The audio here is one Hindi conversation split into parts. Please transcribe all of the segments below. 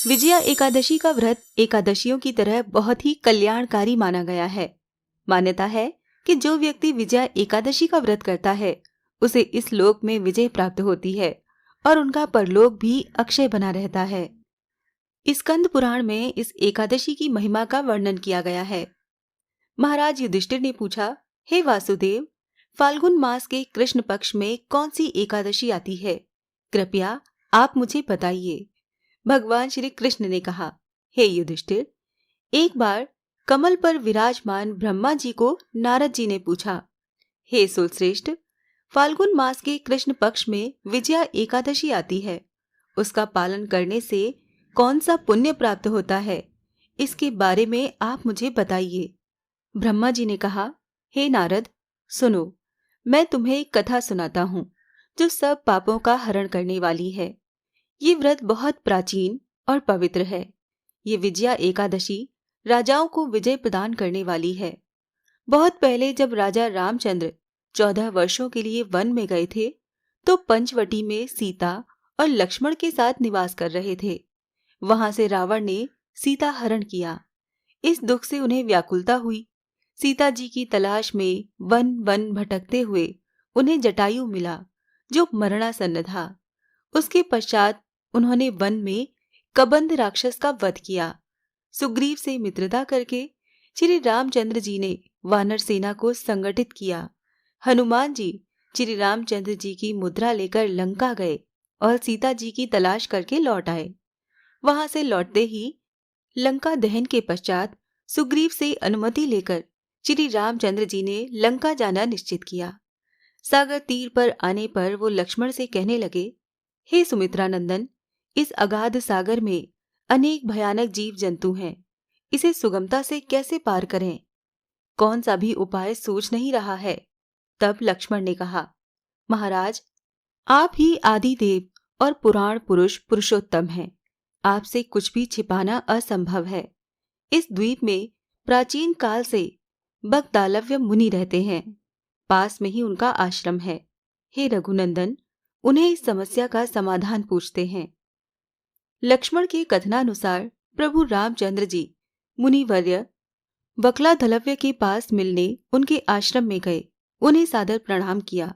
विजया एकादशी का व्रत एकादशियों की तरह बहुत ही कल्याणकारी माना गया है। मान्यता है कि जो व्यक्ति विजया एकादशी का व्रत करता है उसे इस लोक में विजय प्राप्त होती है और उनका परलोक भी अक्षय बना रहता है। स्कंद पुराण में इस एकादशी की महिमा का वर्णन किया गया है। महाराज युधिष्ठिर ने पूछा, हे वासुदेव, फाल्गुन मास के कृष्ण पक्ष में कौन सी एकादशी आती है? कृपया आप मुझे बताइए। भगवान श्री कृष्ण ने कहा, हे युधिष्ठिर, एक बार कमल पर विराजमान ब्रह्मा जी को नारद जी ने पूछा, हे सुरश्रेष्ठ, फाल्गुन मास के कृष्ण पक्ष में विजया एकादशी आती है, उसका पालन करने से कौन सा पुण्य प्राप्त होता है? इसके बारे में आप मुझे बताइए। ब्रह्मा जी ने कहा, हे नारद, सुनो, मैं तुम्हें एक कथा सुनाता हूँ जो सब पापों का हरण करने वाली है। ये व्रत बहुत प्राचीन और पवित्र है। ये विजया एकादशी राजाओं को विजय प्रदान करने वाली है। बहुत पहले जब राजा रामचंद्र 14 वर्षों के लिए वन में गए थे तो पंचवटी में सीता और लक्ष्मण के साथ निवास कर रहे थे। वहां से रावण ने सीता हरण किया। इस दुख से उन्हें व्याकुलता हुई। सीता जी की तलाश में वन वन भटकते हुए उन्हें जटायु मिला जो मरणासन्न था। उसके पश्चात उन्होंने वन में कबंध राक्षस का वध किया। सुग्रीव से मित्रता करके श्री रामचंद्र जी ने वानर सेना को संगठित किया। हनुमान जी श्री रामचंद्र जी की मुद्रा लेकर लंका गए और सीता जी की तलाश करके लौट आए। वहां से लौटते ही लंका दहन के पश्चात सुग्रीव से अनुमति लेकर श्री रामचंद्र जी ने लंका जाना निश्चित किया। सागर तीर पर आने पर वो लक्ष्मण से कहने लगे, हे सुमित्रा नंदन, इस अगाध सागर में अनेक भयानक जीव जंतु हैं। इसे सुगमता से कैसे पार करें? कौन सा भी उपाय सूझ नहीं रहा है। तब लक्ष्मण ने कहा, महाराज, आप ही आदि देव और पुराण पुरुष पुरुषोत्तम हैं। आपसे कुछ भी छिपाना असंभव है। इस द्वीप में प्राचीन काल से बगदालव्य मुनि रहते हैं। पास में ही उनका आश्रम है। हे रघुनंदन, उन्हें इस समस्या का समाधान पूछते हैं। लक्ष्मण के कथनानुसार प्रभु रामचंद्र जी मुनिवर्य वक्लाधलव्य के पास मिलने उनके आश्रम में गए। उन्हें सादर प्रणाम किया।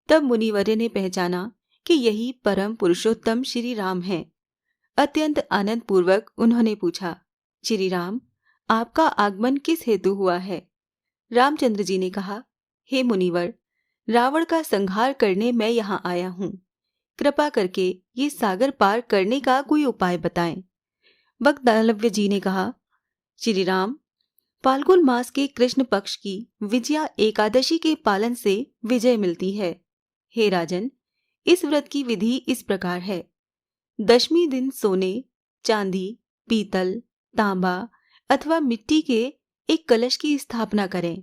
तब मुनिवर्य ने पहचाना कि यही परम पुरुषोत्तम श्री राम हैं। अत्यंत आनंद पूर्वक उन्होंने पूछा, श्री राम, आपका आगमन किस हेतु हुआ है? रामचंद्र जी ने कहा, हे मुनिवर, रावण का संहार करने मैं यहाँ आया हूँ। कृपा करके ये सागर पार करने का कोई उपाय बताएं। वक्दालव्य जी ने कहा, श्री राम, फाल्गुन मास के कृष्ण पक्ष की विजया एकादशी के पालन से विजय मिलती है। हे राजन, इस व्रत की विधि इस प्रकार है। दशमी दिन सोने, चांदी, पीतल, तांबा अथवा मिट्टी के एक कलश की स्थापना करें।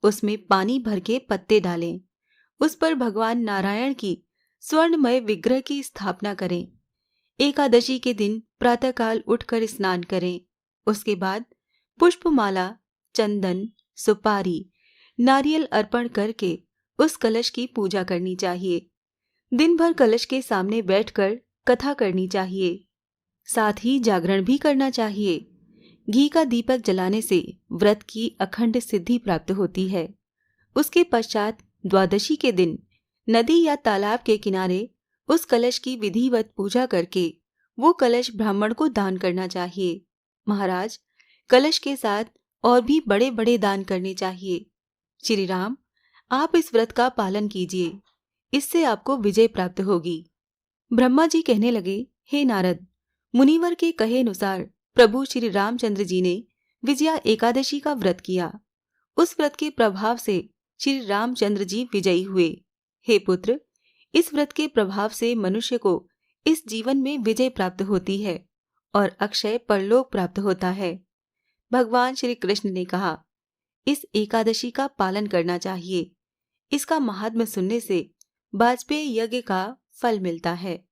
उसमें पानी भर के पत्ते डालें। उस पर भगवान नारायण की स्वर्णमय विग्रह की स्थापना करें। एकादशी के दिन प्रातःकाल उठकर स्नान करें। उसके बाद पुष्पमाला, चंदन, सुपारी, नारियल अर्पण करके उस कलश की पूजा करनी चाहिए। दिन भर कलश के सामने बैठकर कथा करनी चाहिए। साथ ही जागरण भी करना चाहिए। घी का दीपक जलाने से व्रत की अखंड सिद्धि प्राप्त होती है। उसके पश्चात द्वादशी के दिन नदी या तालाब के किनारे उस कलश की विधिवत पूजा करके वो कलश ब्राह्मण को दान करना चाहिए। महाराज, कलश के साथ और भी बड़े बड़े दान करने चाहिए। श्री राम, आप इस व्रत का पालन कीजिए, इससे आपको विजय प्राप्त होगी। ब्रह्मा जी कहने लगे, हे नारद, मुनिवर के कहे अनुसार प्रभु श्री रामचंद्र जी ने विजया एकादशी का व्रत किया। उस व्रत के प्रभाव से श्री रामचंद्र जी विजयी हुए। हे पुत्र, इस व्रत के प्रभाव से मनुष्य को इस जीवन में विजय प्राप्त होती है और अक्षय परलोक प्राप्त होता है। भगवान श्री कृष्ण ने कहा, इस एकादशी का पालन करना चाहिए। इसका महात्म्य सुनने से वाजपेयी यज्ञ का फल मिलता है।